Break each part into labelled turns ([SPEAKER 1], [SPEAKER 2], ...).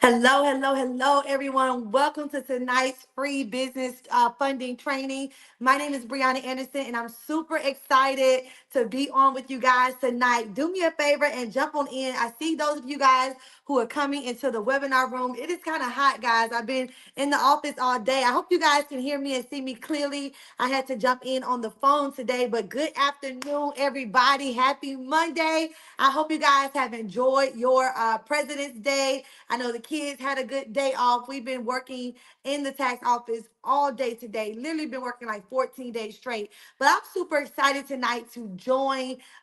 [SPEAKER 1] Hello, hello, hello, everyone. Welcome to tonight's free business funding training. My name is Breona Anderson, and I'm super excited to be on with you guys tonight. Do me a favor and jump on in. I see those of you guys who are coming into the webinar room. It is kind of hot, guys. I've been in the office all day. I hope you guys can hear me and see me clearly. I had to jump in on the phone today, but good afternoon, everybody. Happy Monday. I hope you guys have enjoyed your President's Day. I know the kids had a good day off. We've been working in the tax office all day today, literally been working like 14 days straight. But I'm super excited tonight to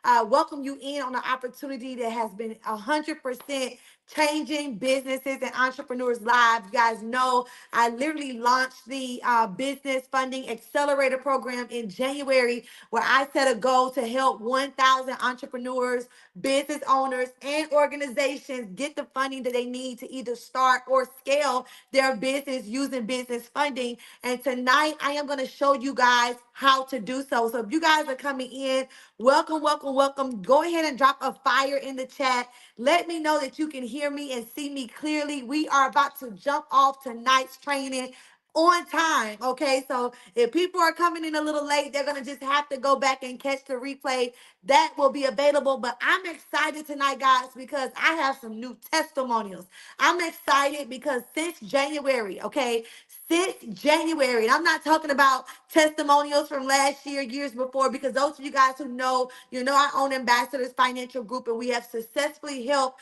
[SPEAKER 1] welcome you in on an opportunity that has been 100% changing businesses and entrepreneurs' lives. You guys know I literally launched the Business Funding Accelerator Program in January, where I set a goal to help 1,000 entrepreneurs, business owners, and organizations get the funding that they need to either start or scale their business using business funding. And tonight I am going to show you guys how to do so. So if you guys are coming in, welcome, welcome, welcome. Go ahead and drop a fire in the chat. Let me know that you can hear me and see me clearly. We are about to jump off tonight's training on time. Okay, so if people are coming in a little late, they're gonna just have to go back and catch the replay that will be available. But I'm excited tonight, guys, because I have some new testimonials. I'm excited because since January, okay, since January, and I'm not talking about testimonials from last year, years before, because those of you guys who know, you know, I own Ambassadors Financial Group, and we have successfully helped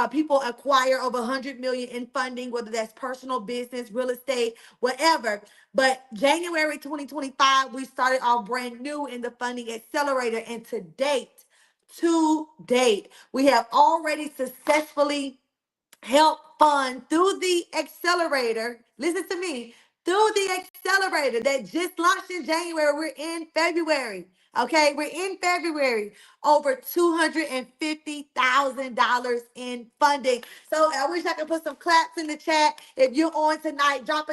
[SPEAKER 1] people acquire over 100 million in funding, whether that's personal business, real estate, whatever. But January 2025, we started off brand new in the funding accelerator, and to date, we have already successfully help fund through the accelerator. Listen to me. Through the accelerator that just launched in January, we're in February. Okay, we're in February. Over $250,000 in funding. So I wish I could put some claps in the chat. If you're on tonight, drop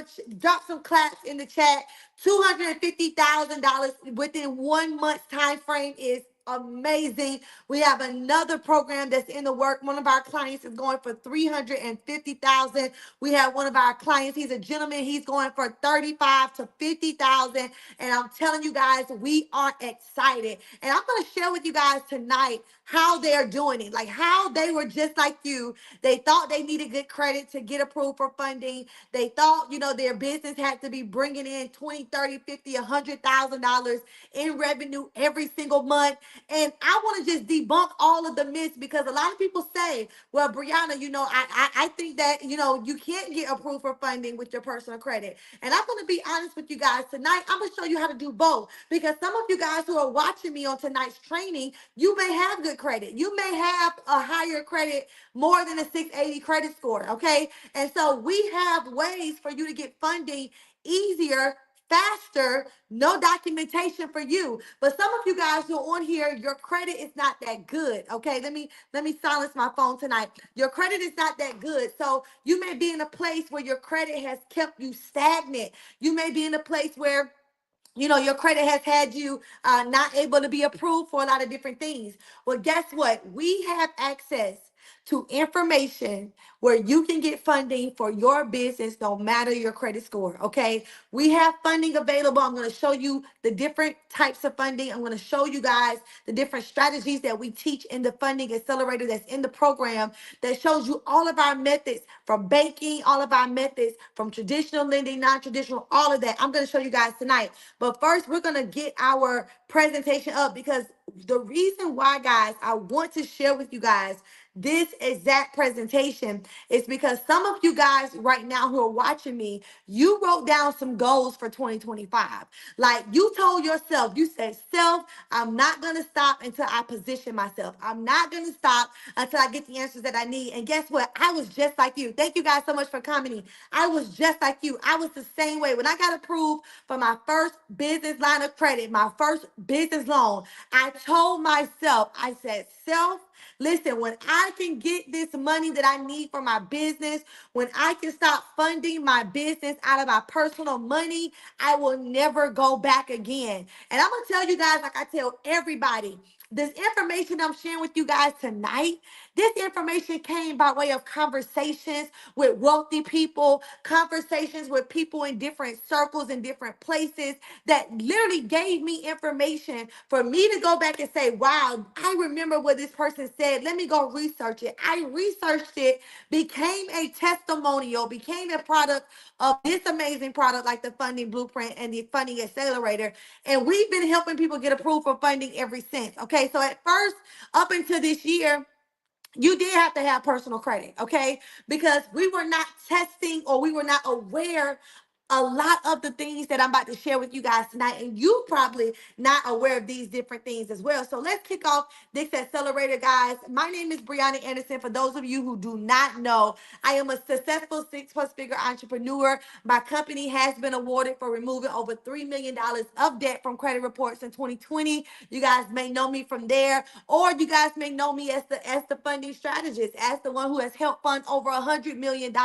[SPEAKER 1] some claps in the chat. $250,000 within 1 month time frame is amazing. We have another program that's in the work. One of our clients is going for 350,000. We have one of our clients, he's a gentleman, he's going for 35 to 50,000. And I'm telling you guys, we are excited. And I'm going to share with you guys tonight how they're doing it, like how they were just like you. They thought they needed good credit to get approved for funding. They thought, you know, their business had to be bringing in 20, 30, 50, $100,000 in revenue every single month. And I want to just debunk all of the myths, because a lot of people say, well, Brianna, you know, I think that, you know, you can't get approved for funding with your personal credit. And I'm going to be honest with you guys tonight. I'm going to show you how to do both, because some of you guys who are watching me on tonight's training, you may have good credit. You may have a higher credit, more than a 680 credit score. Okay. And so we have ways for you to get funding easier, faster, no documentation for you. But some of you guys who are on here, your credit is not that good. Okay, let me silence my phone tonight. Your credit is not that good. So you may be in a place where your credit has kept you stagnant. You may be in a place where, you know, your credit has had you not able to be approved for a lot of different things. Well, guess what? We have access to information where you can get funding for your business no matter your credit score. Okay, we have funding available. I'm going to show you the different types of funding. I'm going to show you guys the different strategies that we teach in the funding accelerator that's in the program, that shows you all of our methods from banking, all of our methods from traditional lending, non-traditional, all of that. I'm going to show you guys tonight. But first, we're going to get our presentation up, because the reason why, guys, I want to share with you guys this exact presentation is because some of you guys right now who are watching me, you wrote down some goals for 2025. Like, you told yourself, you said, self, I'm not going to stop until I position myself. I'm not going to stop until I get the answers that I need. And guess what? I was just like you. Thank you guys so much for commenting. I was just like you. I was the same way. When I got approved for my first business line of credit, my first business loan, I told myself, I said, self, Listen, when I can get this money that I need for my business, when I can stop funding my business out of my personal money, I will never go back again. And I'm going to tell you guys, like I tell everybody, this information I'm sharing with you guys tonight, this information came by way of conversations with wealthy people, conversations with people in different circles and different places that literally gave me information for me to go back and say, wow, I remember what this person said. Let me go research it. I researched it, became a testimonial, became a product of this amazing product like the funding blueprint and the funding accelerator. And we've been helping people get approved for funding ever since. Okay. So at first, up until this year, you did have to have personal credit, okay? Because we were not testing or we were not aware a lot of the things that I'm about to share with you guys tonight, and you probably not aware of these different things as well. So let's kick off this accelerator, guys. My name is Breona Anderson. For those of you who do not know, I am a successful 6+ figure entrepreneur. My company has been awarded for removing over $3 million of debt from credit reports in 2020. You guys may know me from there, or you guys may know me as the funding strategist, as the one who has helped fund over $100 million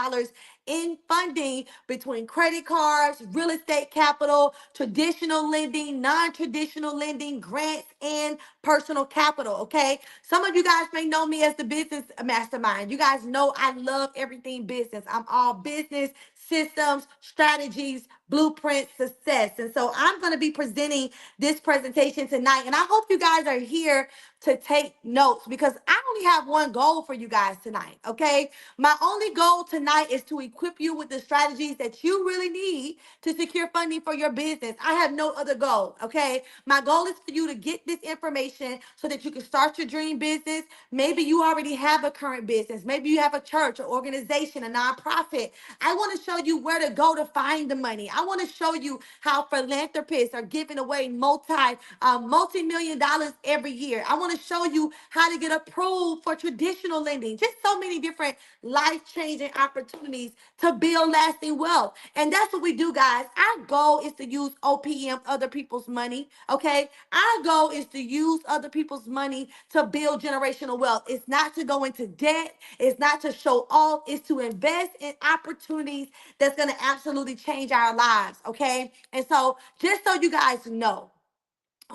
[SPEAKER 1] in funding between credit cards, real estate capital, traditional lending, non-traditional lending, grants, and personal capital. Okay. Some of you guys may know me as the business mastermind. You guys know I love everything business. I'm all business, systems, strategies, blueprint, success. And so I'm going to be presenting this presentation tonight. And I hope you guys are here to take notes because I only have one goal for you guys tonight. Okay. My only goal tonight is to equip you with the strategies that you really need to secure funding for your business. I have no other goal, okay? My goal is for you to get this information so that you can start your dream business. Maybe you already have a current business. Maybe you have a church, an organization, a nonprofit. I want to show you where to go to find the money. I want to show you how philanthropists are giving away multi-million dollars every year. I want to show you how to get approved for traditional lending. Just so many different life-changing opportunities to build lasting wealth. And that's what we do, guys. Our goal is to use OPM, other people's money, okay? Our goal is to use other people's money to build generational wealth. It's not to go into debt. It's not to show off. It's to invest in opportunities that's going to absolutely change our lives, okay? And so just so you guys know,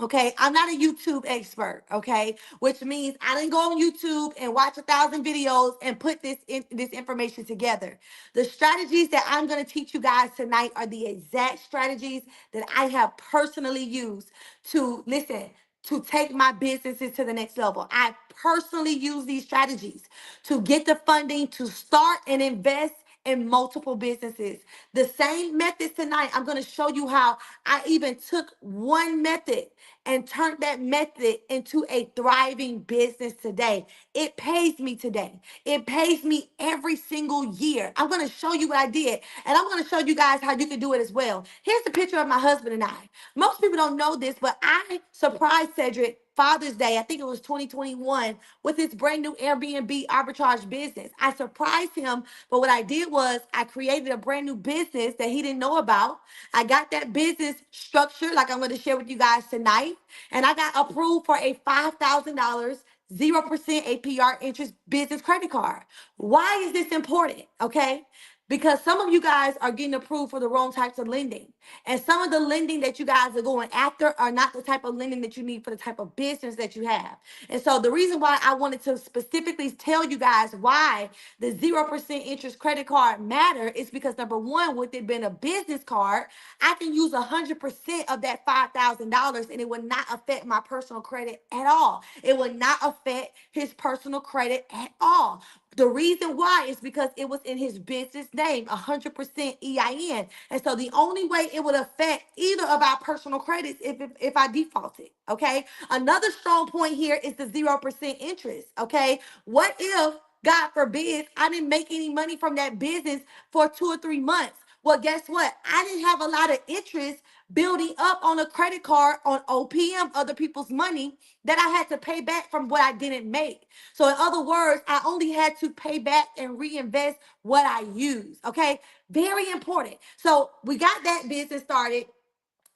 [SPEAKER 1] okay, I'm not a YouTube expert, okay, which means I didn't go on YouTube and watch 1,000 videos and put this information together. The strategies that I'm going to teach you guys tonight are the exact strategies that I have personally used to listen to take my businesses to the next level. I personally use these strategies to get the funding to start and invest in multiple businesses. The same methods tonight, I'm going to show you how I even took one method and turned that method into a thriving business today. It pays me today. It pays me every single year. I'm going to show you what I did, and I'm going to show you guys how you can do it as well. Here's the picture of my husband and I. Most people don't know this, but I surprised Cedric Father's Day, I think it was 2021, with his brand new Airbnb arbitrage business. I surprised him, but what I did was I created a brand new business that he didn't know about. I got that business structured, like I'm going to share with you guys tonight, and I got approved for a $5,000 0% APR interest business credit card. Why is this important? Okay. Because some of you guys are getting approved for the wrong types of lending. And some of the lending that you guys are going after are not the type of lending that you need for the type of business that you have. And so the reason why I wanted to specifically tell you guys why the 0% interest credit card matter is because number one, with it being a business card, I can use 100% of that $5,000 and it will not affect my personal credit at all. It will not affect his personal credit at all. The reason why is because it was in his business name, 100% EIN. And so the only way it would affect either of our personal credits if I defaulted, okay? Another strong point here is the 0% interest, okay? What if, God forbid, I didn't make any money from that business for 2 or 3 months? Well, guess what? I didn't have a lot of interest building up on a credit card on OPM, other people's money, that I had to pay back from what I didn't make. So in other words, I only had to pay back and reinvest what I used. Okay. Very important. So we got that business started.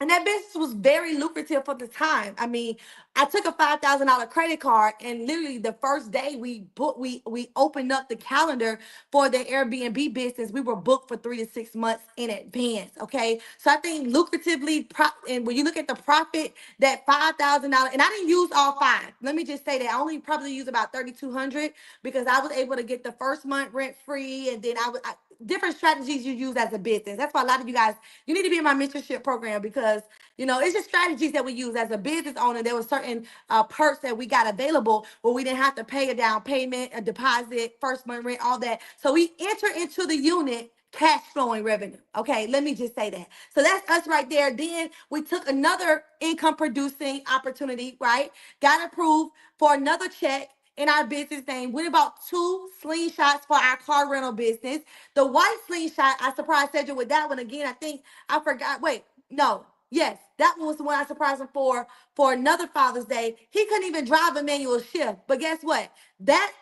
[SPEAKER 1] And that business was very lucrative for the time. I mean, I took a $5,000 credit card, and literally the first day we opened up the calendar for the Airbnb business. We were booked for 3 to 6 months in advance. Okay, so I think lucratively, and when you look at the profit, that $5,000, and I didn't use all five. Let me just say that I only probably used about 3,200 because I was able to get the first month rent free, and then different strategies you use as a business. That's why a lot of you guys, you need to be in my mentorship program, because it's just strategies that we use as a business owner. There were certain perks that we got available where we didn't have to pay a down payment, a deposit, first month rent, all that. So we enter into the unit cash flowing revenue. Okay, let me just say that. So that's us right there. Then we took another income producing opportunity, right? Got approved for another check in our business name. Went about 2 slingshots for our car rental business. The white slingshot, I surprised Cedric with that one again. I think I forgot. Wait, no. Yes, that was the one I surprised him for another Father's Day. He couldn't even drive a manual shift. But guess what? That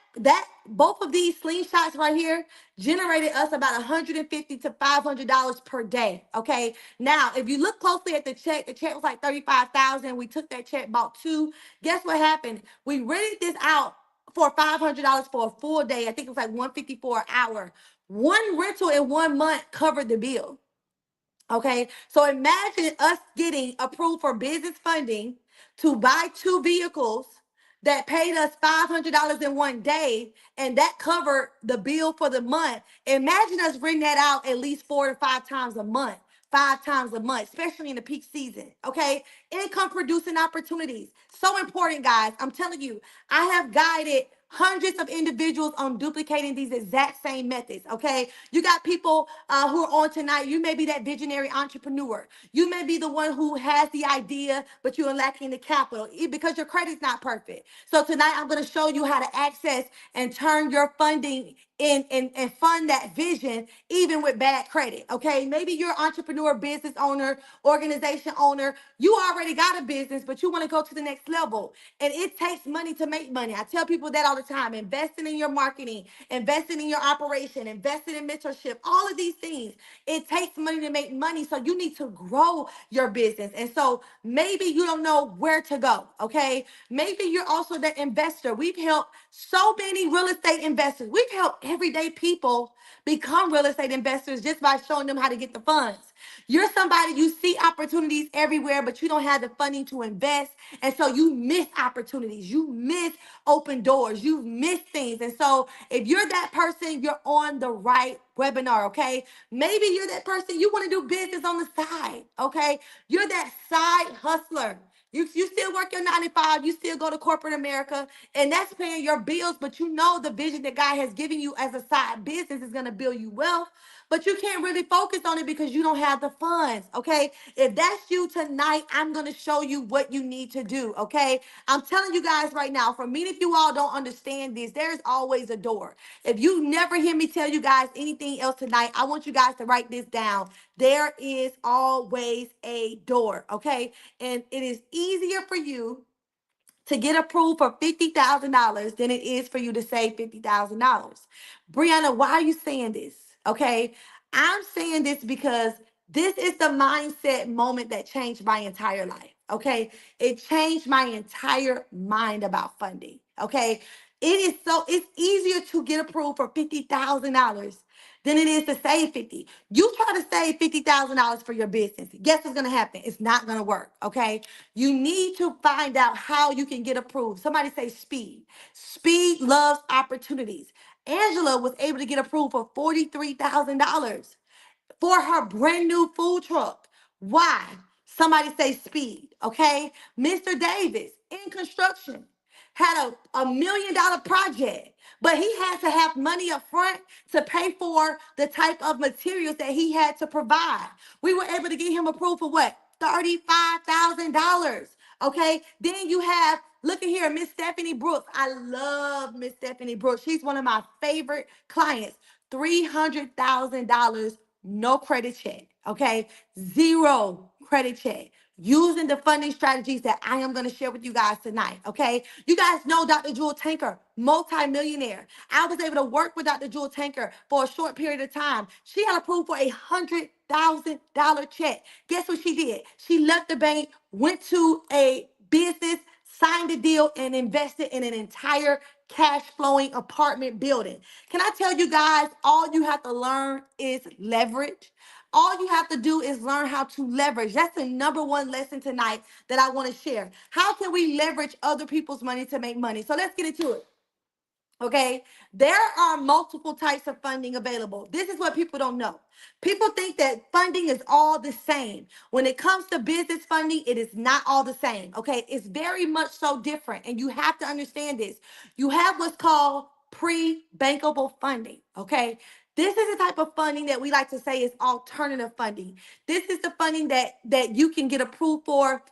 [SPEAKER 1] both of these slingshots right here generated us about $150 to $500 per day. Okay. Now, if you look closely at the check was like 35,000. We took that check, bought two. Guess what happened? We rented this out for $500 for a full day. I think it was like 154 an hour. One rental in 1 month covered the bill. Okay, so imagine us getting approved for business funding to buy two vehicles that paid us $500 in 1 day, and that covered the bill for the month. Imagine us bring that out at least 4 to 5 times a month. 5 times a month, especially in the peak season. Okay, income producing opportunities. So important, guys. I'm telling you, I have guided hundreds of individuals on duplicating these exact same methods. Okay, you got people who are on tonight. You may be that visionary entrepreneur. You may be the one who has the idea, but you are lacking the capital because your credit's not perfect. So tonight I'm going to show you how to access and turn your funding and fund that vision even with bad credit. Okay, maybe you're an entrepreneur, business owner, organization owner. You already got a business, but you want to go to the next level, and it takes money to make money. I tell people that all the time. Investing in your marketing, investing in your operation, investing in mentorship, all of these things, it takes money to make money. So you need to grow your business. And so maybe you don't know where to go. Okay, maybe you're also the investor. We've helped so many real estate investors. We've helped everyday people become real estate investors just by showing them how to get the funds. You're somebody, you see opportunities everywhere, but you don't have the funding to invest. And so you miss opportunities. You miss open doors. You miss things. And so if you're that person, you're on the right webinar, okay? Maybe you're that person, you want to do business on the side, okay? You're that side hustler. You still work your 9 to 5, you still go to corporate America, and that's paying your bills, but you know the vision that God has given you as a side business is going to build you wealth, but you can't really focus on it because you don't have the funds, okay? If that's you tonight, I'm going to show you what you need to do, okay? I'm telling you guys right now, for me, if you all don't understand this, there's always a door. If you never hear me tell you guys anything else tonight, I want you guys to write this down. There is always a door, okay? And it is easier for you to get approved for $50,000 than it is for you to save $50,000. Breona, why are you saying this? Okay, I'm saying this because this is the mindset moment that changed my entire life. Okay, it changed my entire mind about funding. Okay, it's easier to get approved for $50,000 than it is to save 50. You try to save $50,000 for your business. Guess what's gonna happen? It's not gonna work. Okay. You need to find out how you can get approved. Somebody say speed. Speed loves opportunities. Angela was able to get approved for $43,000 for her brand new food truck. Why? Somebody say speed, okay? Mr. Davis in construction had a $1 million project, but he had to have money up front to pay for the type of materials that he had to provide. We were able to get him approved for what? $35,000. Okay. Then you have, look at here, Miss Stephanie Brooks. I love Miss Stephanie Brooks. She's one of my favorite clients. $300,000, no credit check. Okay. Zero credit check. using the funding strategies that I am going to share with you guys tonight. Okay. You guys know Dr. Jewel Tanker, multi-millionaire. I was able to work with Dr. Jewel Tanker for a short period of time. She had approved for $100,000 check. Guess what she did? She left the bank, went to a business, signed a deal, and invested in an entire cash flowing apartment building. Can I tell you guys, all you have to learn is leverage. All you have to do is learn how to leverage. That's the number one lesson tonight that I want to share. How can we leverage other people's money to make money? So let's get into it. Okay, there are multiple types of funding available. This is what people don't know. People think that funding is all the same. When it comes to business funding, it is not all the same. Okay, it's very much so different, and you have to understand this. You have what's called pre-bankable funding. Okay, this is the type of funding that we like to say is alternative funding. This is the funding that you can get approved for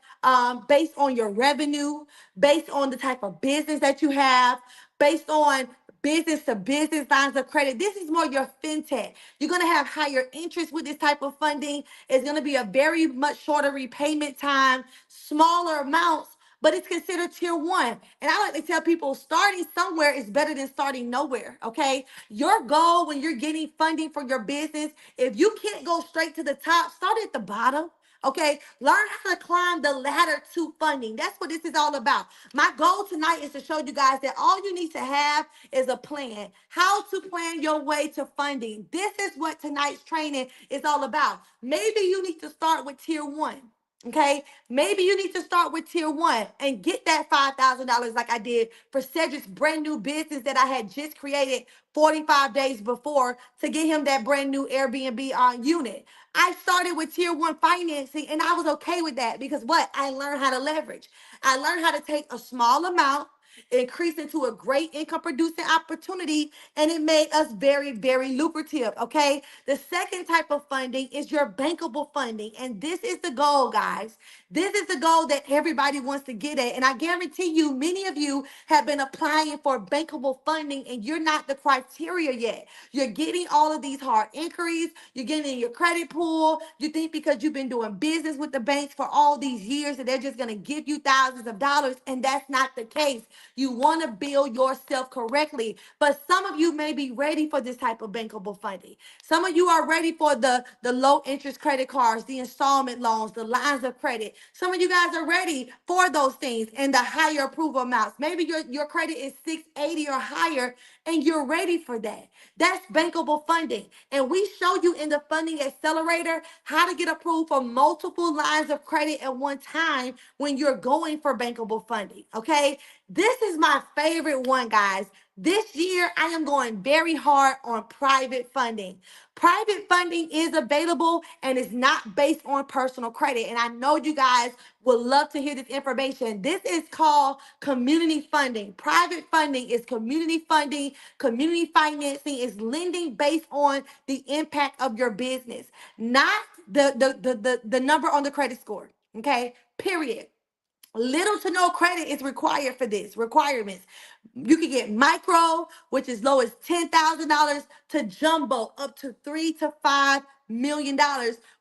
[SPEAKER 1] based on your revenue, based on the type of business that you have, based on business to business lines of credit. This is more your fintech. You're going to have higher interest with this type of funding. It's going to be a very much shorter repayment time, smaller amounts, but it's considered tier one. And I like to tell people starting somewhere is better than starting nowhere. Okay. Your goal when you're getting funding for your business, if you can't go straight to the top, start at the bottom. Okay, learn how to climb the ladder to funding. That's what this is all about. My goal tonight is to show you guys that all you need to have is a plan. How to plan your way to funding. This is what tonight's training is all about. Maybe you need to start with tier one. Okay, maybe you need to start with tier one and get that $5,000 like I did for Cedric's brand new business that I had just created 45 days before to get him that brand new Airbnb unit. I started with tier one financing and I was okay with that because what? I learned how to leverage. I learned how to take a small amount, increase into a great income producing opportunity, and it made us very, very lucrative. Okay. The second type of funding is your bankable funding. And this is the goal, guys. This is the goal that everybody wants to get at. And I guarantee you, many of you have been applying for bankable funding and you're not the criteria yet. You're getting all of these hard inquiries. You're getting in your credit pool. You think because you've been doing business with the banks for all these years that they're just going to give you thousands of dollars. And that's not the case. You want to build yourself correctly. But some of you may be ready for this type of bankable funding. Some of you are ready for the low interest credit cards, the installment loans, the lines of credit. Some of you guys are ready for those things and the higher approval amounts. Maybe your credit is 680 or higher and you're ready for that. That's bankable funding. And we show you in the funding accelerator how to get approved for multiple lines of credit at one time when you're going for bankable funding. Okay. This is my favorite one, guys. This year, I am going very hard on private funding. Private funding is available and is not based on personal credit. And I know you guys would love to hear this information. This is called community funding. Private funding is community funding. Community financing is lending based on the impact of your business, not the number on the credit score. Okay, period. Little to no credit is required for this. Requirements. You can get micro, which is low as $10,000, to jumbo, up to $3 to $5 million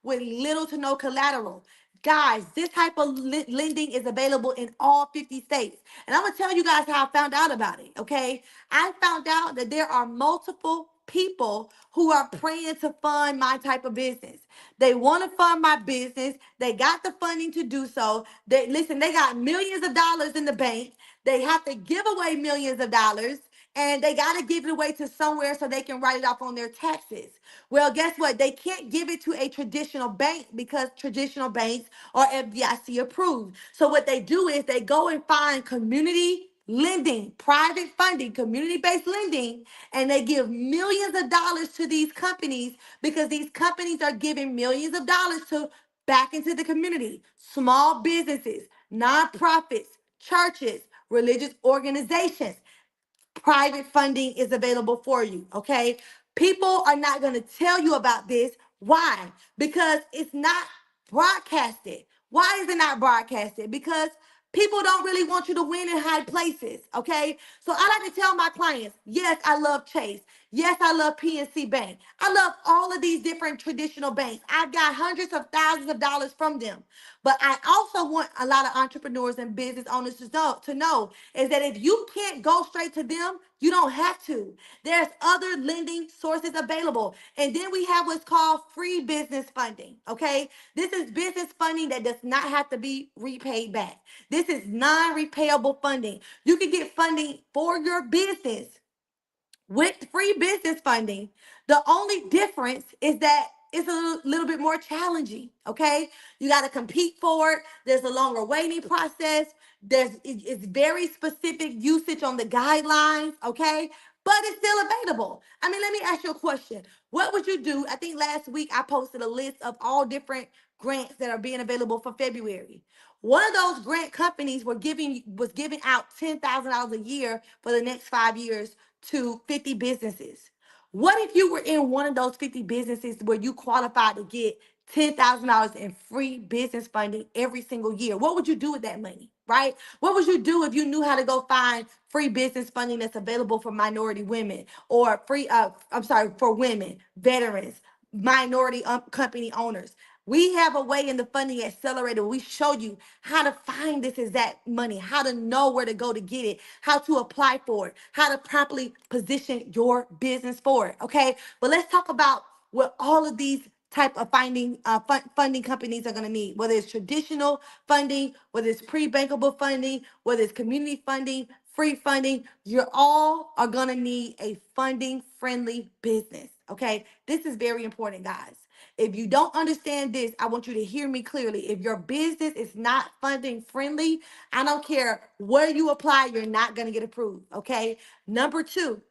[SPEAKER 1] with little to no collateral. Guys, this type of lending is available in all 50 states. And I'm going to tell you guys how I found out about it, okay? I found out that there are multiple people who are praying to fund my type of business. They want to fund my business. They got the funding to do so. They got millions of dollars in the bank. They have to give away millions of dollars and they got to give it away to somewhere so they can write it off on their taxes. Well, guess what? They can't give it to a traditional bank because traditional banks are FDIC approved. So what they do is they go and find community lending, private funding, community-based lending, and they give millions of dollars to these companies because these companies are giving millions of dollars to back into the community, small businesses, nonprofits, churches, religious organizations. Private funding is available for you, okay? People are not going to tell you about this. Why? Because it's not broadcasted. Why is it not broadcasted? Because people don't really want you to win in high places, okay? So I like to tell my clients, yes, I love Chase. Yes, I love PNC Bank. I love all of these different traditional banks. I've got hundreds of thousands of dollars from them. But I also want a lot of entrepreneurs and business owners to know is that if you can't go straight to them, you don't have to. There's other lending sources available. And then we have what's called free business funding. Okay. This is business funding that does not have to be repaid back. This is non repayable funding. You can get funding for your business with free business funding. The only difference is that it's a little bit more challenging. Okay, you got to compete for it. There's a longer waiting process. It's very specific usage on the guidelines. Okay, but it's still available. I mean, let me ask you a question. What would you do? I think last week I posted a list of all different grants that are being available for February. One of those grant companies was giving out $10,000 a year for the next 5 years to 50 businesses. What if you were in one of those 50 businesses where you qualified to get $10,000 in free business funding every single year? What would you do with that money, right? What would you do if you knew how to go find free business funding that's available for minority women or for women, veterans, minority company owners? We have a way in the funding accelerator. We show you how to find this exact money, how to know where to go to get it, how to apply for it, how to properly position your business for it. Okay, but let's talk about what all of these type of funding companies are going to need, whether it's traditional funding, whether it's pre-bankable funding, whether it's community funding, free funding. You're all are going to need a funding friendly business. Okay, this is very important, guys. If you don't understand this, I want you to hear me clearly. If your business is not funding friendly, I don't care where you apply, you're not going to get approved. Okay. Number two,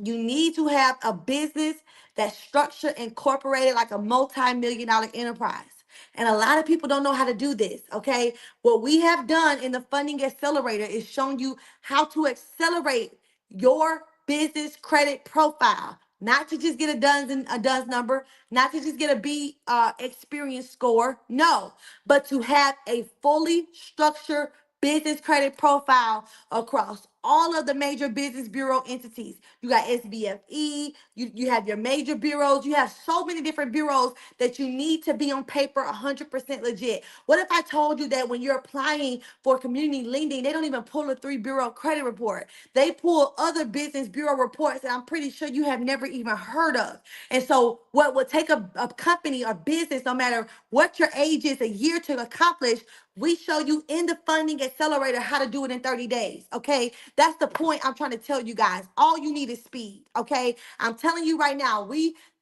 [SPEAKER 1] you need to have a business that's structured, incorporated like a multi-million dollar enterprise. And a lot of people don't know how to do this. Okay. What we have done in the funding accelerator is shown you how to accelerate your business credit profile. Not to just get a DUNS number, not to just get a B experience score, no, but to have a fully structured business credit profile across all of the major business bureau entities. You got SBFE, you have your major bureaus, you have so many different bureaus that you need to be on paper 100% legit. What if I told you that when you're applying for community lending, they don't even pull a 3 bureau credit report? They pull other business bureau reports that I'm pretty sure you have never even heard of. And so what would take a company or business, no matter what your age is, a year to accomplish, we show you in the funding accelerator how to do it in 30 days. Okay. That's the point I'm trying to tell you guys. All you need is speed. Okay. I'm telling you right now,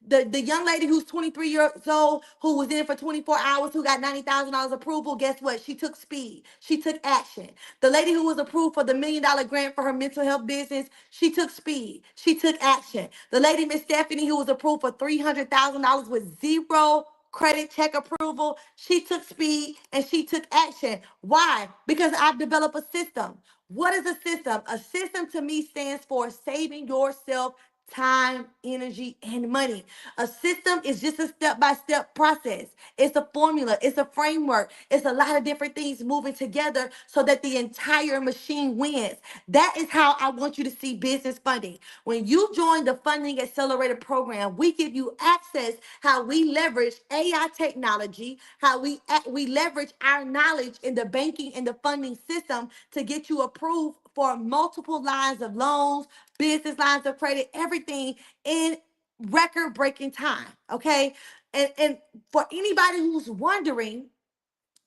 [SPEAKER 1] the young lady who's 23 years old, who was in for 24 hours, who got $90,000 approval, guess what? She took speed. She took action. The lady who was approved for the $1 million grant for her mental health business, she took speed. She took action. The lady, Miss Stephanie, who was approved for $300,000 with zero credit check approval, she took speed and she took action. Why? Because I've developed a system. What is a system? A system to me stands for saving yourself time, energy, and money. A system is just a step-by-step process. It's a formula, it's a framework, it's a lot of different things moving together so that the entire machine wins. That is how I want you to see business funding. When you join the Funding Accelerator program, we give you access how we leverage AI technology, how we leverage our knowledge in the banking and the funding system to get you approved for multiple lines of loans, business lines of credit, everything in record breaking time. Okay. And for anybody who's wondering,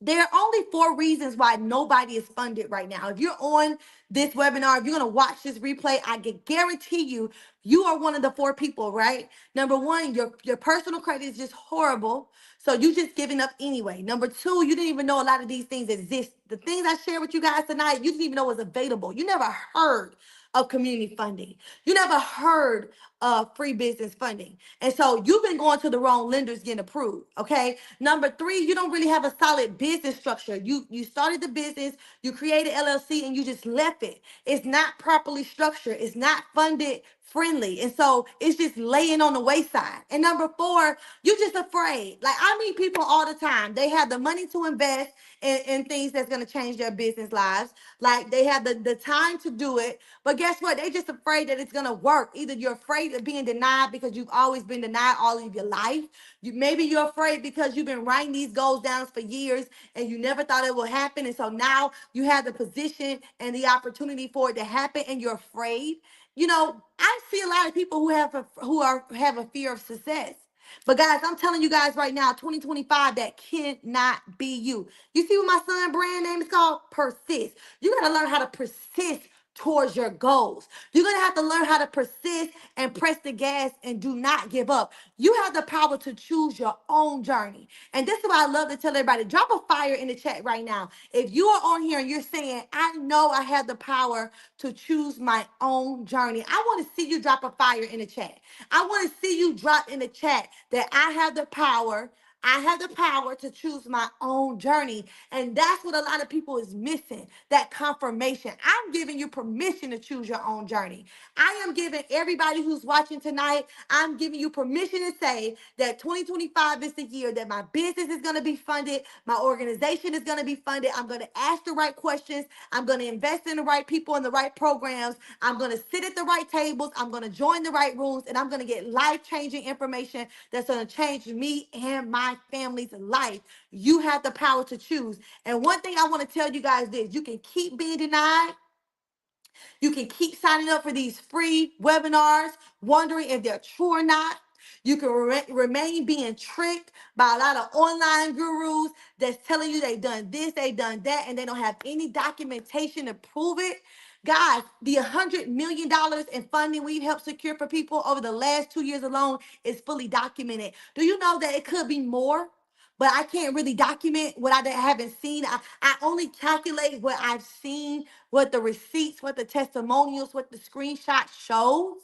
[SPEAKER 1] there are only 4 reasons why nobody is funded right now. If you're on this webinar, if you're going to watch this replay, I can guarantee you, you are one of the 4 people, right? Number one, your personal credit is just horrible. So you just giving up anyway. Number two, you didn't even know a lot of these things exist. The things I shared with you guys tonight, you didn't even know was available. You never heard of community funding. You never heard of free business funding. And so you've been going to the wrong lenders getting approved. Okay. Number three, you don't really have a solid business structure. You started the business, you created LLC, and you just left it. It's not properly structured. It's not funded friendly. And so it's just laying on the wayside. And number four, you're just afraid. Like I meet people all the time. They have the money to invest in things that's going to change their business lives. Like they have the time to do it. But guess what? They're just afraid that it's going to work. Either you're afraid afraid of being denied because you've always been denied all of your life. Maybe you're afraid because you've been writing these goals down for years and you never thought it would happen. And so now you have the position and the opportunity for it to happen and you're afraid. I see a lot of people who have a fear of success. But guys, I'm telling you guys right now, 2025, that cannot be you. You see what my son brand name is called? Persist. You gotta learn how to persist towards your goals. You're gonna have to learn how to persist and press the gas and do not give up. You have the power to choose your own journey. And this is what I love to tell everybody. Drop a fire in the chat right now. If you are on here and you're saying, I know I have the power to choose my own journey, I want to see you drop a fire in the chat. I want to see you drop in the chat that I have the power. I have the power to choose my own journey. And that's what a lot of people is missing, that confirmation. I'm giving you permission to choose your own journey. I am giving everybody who's watching tonight, I'm giving you permission to say that 2025 is the year that my business is going to be funded, my organization is going to be funded. I'm going to ask the right questions. I'm going to invest in the right people and the right programs. I'm going to sit at the right tables. I'm going to join the right rooms, and I'm going to get life-changing information that's going to change me and my family's life. You have the power to choose. And one thing I want to tell you guys is you can keep being denied. You can keep signing up for these free webinars, wondering if they're true or not. You can remain being tricked by a lot of online gurus that's telling you they've done this, they've done that, and they don't have any documentation to prove it. Guys, the $100 million in funding we've helped secure for people over the last 2 years alone is fully documented. Do you know that it could be more? But I can't really document what I haven't seen. I only calculate what I've seen, what the receipts, what the testimonials, what the screenshot shows.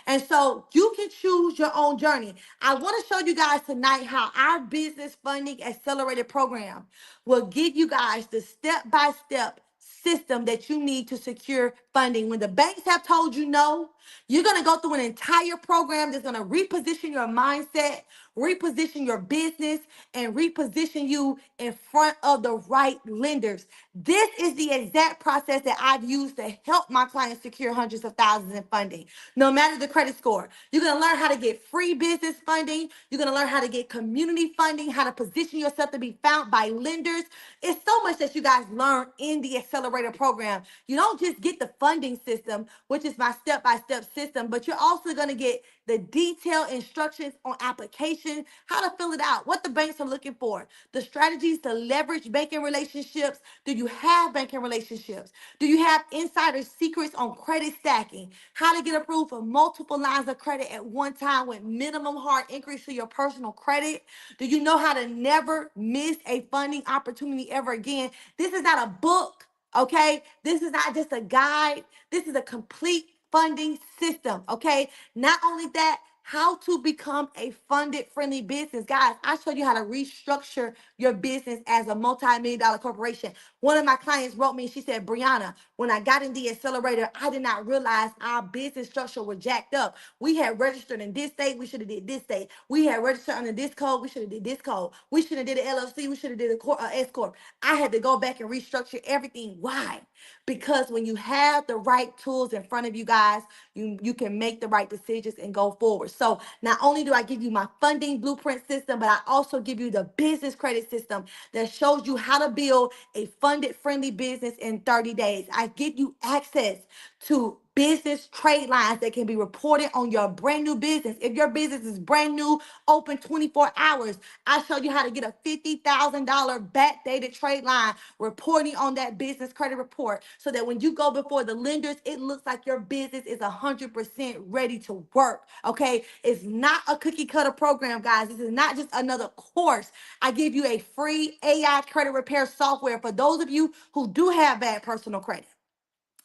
[SPEAKER 1] And so you can choose your own journey. I want to show you guys tonight how our business funding accelerated program will give you guys the step-by-step system that you need to secure funding. When the banks have told you no, you're going to go through an entire program that's going to reposition your mindset, reposition your business, and reposition you in front of the right lenders. This is the exact process that I've used to help my clients secure hundreds of thousands in funding, no matter the credit score. You're going to learn how to get free business funding. You're going to learn how to get community funding, how to position yourself to be found by lenders. It's so much that you guys learn in the accelerator program. You don't just get the funding system, which is my step-by-step system, but you're also going to get the detailed instructions on application, how to fill it out, what the banks are looking for, the strategies to leverage banking relationships. Do you have banking relationships? Do you have insider secrets on credit stacking? How to get approved for multiple lines of credit at one time with minimum hard increase to your personal credit? Do you know how to never miss a funding opportunity ever again? This is not a book, okay? This is not just a guide. This is a complete funding system, okay? Not only that, how to become a funded friendly business. Guys, I showed you how to restructure your business as a multi-million dollar corporation. One of my clients wrote me, she said, Breona, when I got in the accelerator, I did not realize our business structure was jacked up. We had registered in this state, we should have did this state. We had registered under this code, we should have did this code. We should have did an LLC, we should have did a S Corp. I had to go back and restructure everything. Why? Because when you have the right tools in front of you guys, you can make the right decisions and go forward. So not only do I give you my funding blueprint system, but I also give you the business credit system that shows you how to build a funded friendly business in 30 days. I give you access to business trade lines that can be reported on your brand new business. If your business is brand new, open 24 hours, I show you how to get a $50,000 backdated trade line reporting on that business credit report so that when you go before the lenders, it looks like your business is 100% ready to work, okay? It's not a cookie cutter program, guys. This is not just another course. I give you a free AI credit repair software for those of you who do have bad personal credit.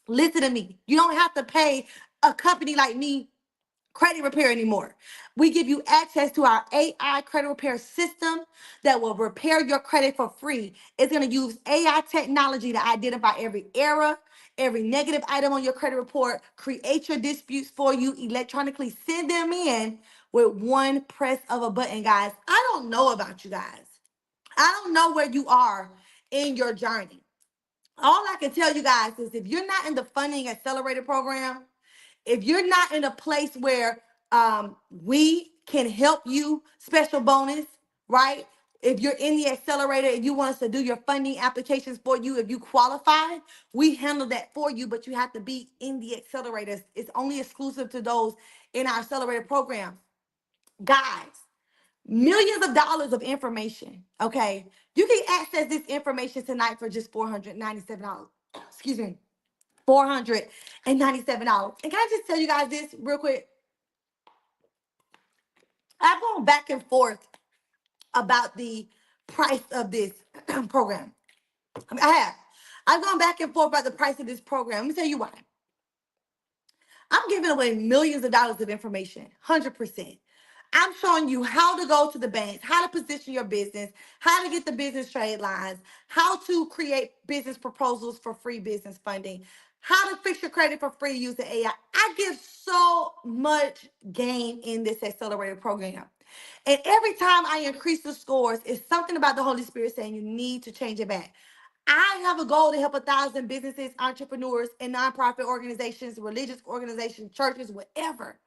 [SPEAKER 1] Listen to me. You don't have to pay a company like me credit repair anymore. We give you access to our AI credit repair system that will repair your credit for free. It's going to use AI technology to identify every error, every negative item on your credit report, create your disputes for you, electronically send them in with one press of a button, guys. I don't know about you guys. I don't know where you are in your journey. All I can tell you guys is if you're not in the funding accelerator program, if you're not in a place where We can help you, special bonus, right? If you're in the accelerator and you want us to do your funding applications for you, if you qualify, we handle that for you, but you have to be in the accelerators. It's only exclusive to those in our accelerator program. Guys, millions of dollars of information, okay? You can access this information tonight for just $497. Excuse me, $497. And can I just tell you guys this real quick? I've gone back and forth about the price of this program. I mean, I have. I've gone back and forth about the price of this program. Let me tell you why. I'm giving away millions of dollars of information, 100%. I'm showing you how to go to the banks, how to position your business, how to get the business trade lines, how to create business proposals for free business funding, how to fix your credit for free using AI. I give so much game in this accelerator program. And every time I increase the scores, it's something about the Holy Spirit saying you need to change it back. I have a goal to help 1,000 businesses, entrepreneurs, and nonprofit organizations, religious organizations, churches, whatever.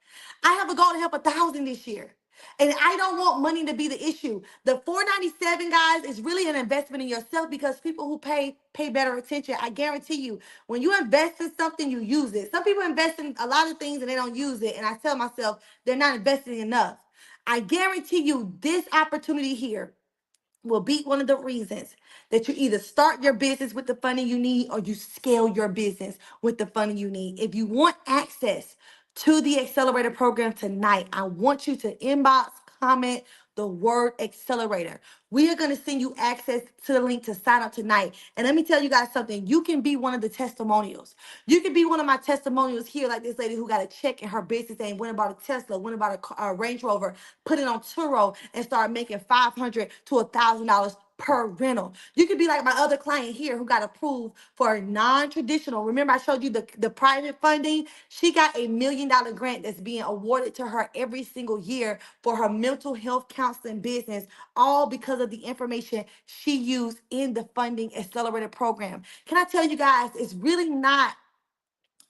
[SPEAKER 1] I have a goal to help 1,000 this year. And I don't want money to be the issue. The 497, guys, is really an investment in yourself because people who pay better attention. I guarantee you, when you invest in something, you use it. Some people invest in a lot of things and they don't use it. And I tell myself they're not investing enough. I guarantee you this opportunity here will be one of the reasons that you either start your business with the funding you need or you scale your business with the funding you need. If you want access to the accelerator program tonight, I want you to inbox, comment the word accelerator. We are going to send you access to the link to sign up tonight. And let me tell you guys something. You can be one of the testimonials. You can be one of my testimonials here, like this lady who got a check in her business and went and bought a Tesla, went and bought a Range Rover, put it on Turo, and started making $500 to $1,000 per rental. You could be like my other client here who got approved for a non-traditional. Remember, I showed you the private funding. She got $1 million grant that's being awarded to her every single year for her mental health counseling business, all because of the information she used in the funding accelerator program. Can I tell you guys, it's really not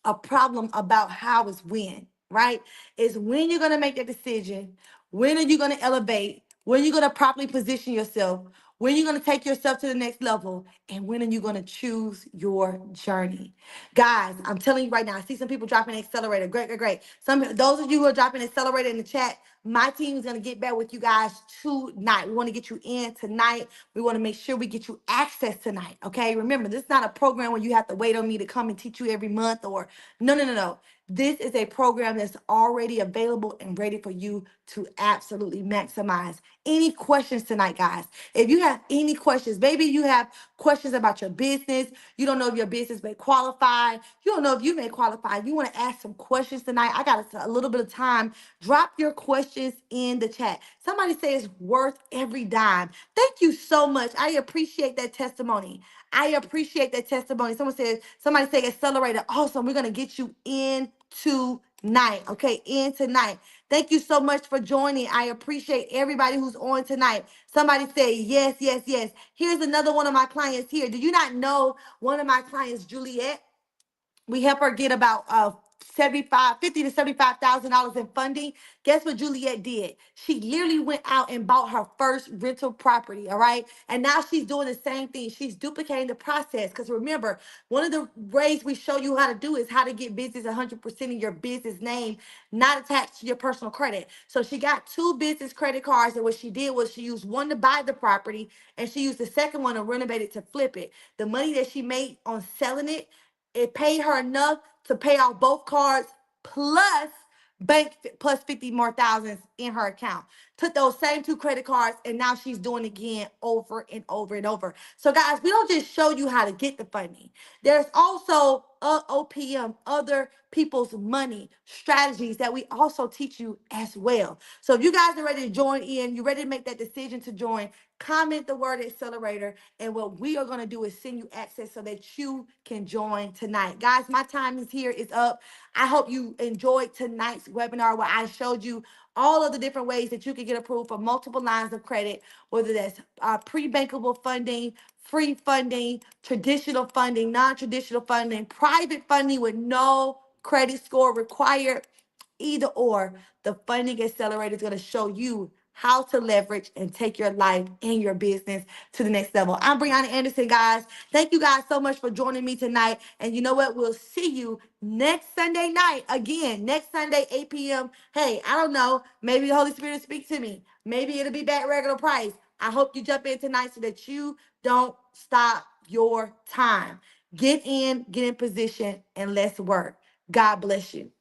[SPEAKER 1] a problem about how is when, right? It's when you're going to make that decision. When are you going to elevate? When are you going to properly position yourself? When are you going to take yourself to the next level? And when are you going to choose your journey? Guys, I'm telling you right now, I see some people dropping accelerator. Great, great, great. Those of you who are dropping accelerator in the chat, my team is going to get back with you guys tonight. We want to get you in tonight. We want to make sure we get you access tonight. Okay. Remember, this is not a program where you have to wait on me to come and teach you every month or no, no, no, no. This is a program that's already available and ready for you to absolutely maximize. Any questions tonight, guys? If you have any questions, maybe you have questions about your business. You don't know if your business may qualify. You don't know if you may qualify. You want to ask some questions tonight. I got a little bit of time. Drop your questions in the chat. Somebody say it's worth every dime. Thank you so much. I appreciate that testimony. I appreciate that testimony. Somebody say accelerator. Awesome. We're going to get you in tonight. Okay, in tonight. Thank you so much for joining. I appreciate everybody who's on tonight. Somebody say yes, yes, yes. Here's another one of my clients here. Do you not know one of my clients, Juliet? We help her get about 50 to $75,000 in funding. Guess what Juliet did? She literally went out and bought her first rental property, all right? And now she's doing the same thing. She's duplicating the process. Because remember, one of the ways we show you how to do is how to get business 100% in your business name, not attached to your personal credit. So she got two business credit cards, and what she did was she used one to buy the property, and she used the second one to renovate it to flip it. The money that she made on selling it, it paid her enough to pay off both cards plus plus 50 more thousands in her account. Took those same two credit cards and now she's doing it again over and over and over. So guys, we don't just show you how to get the funding. There's also OPM, other people's money strategies that we also teach you as well. So if you guys are ready to join in, you're ready to make that decision to join, comment the word accelerator, and what we are going to do is send you access so that you can join tonight. Guys, my time is here, is up. I hope you enjoyed tonight's webinar where I showed you all of the different ways that you can get approved for multiple lines of credit, whether that's pre-bankable funding, free funding, traditional funding, non-traditional funding, private funding with no credit score required, Either or, the Funding Accelerator is going to show you how to leverage and take your life and your business to the next level. I'm Breona Anderson, guys. Thank you guys so much for joining me tonight. And you know what? We'll see you next Sunday night. Again, next Sunday, 8 p.m. Hey, I don't know. Maybe the Holy Spirit will speak to me. Maybe it'll be back regular price. I hope you jump in tonight so that you don't stop your time. Get in position, and let's work. God bless you.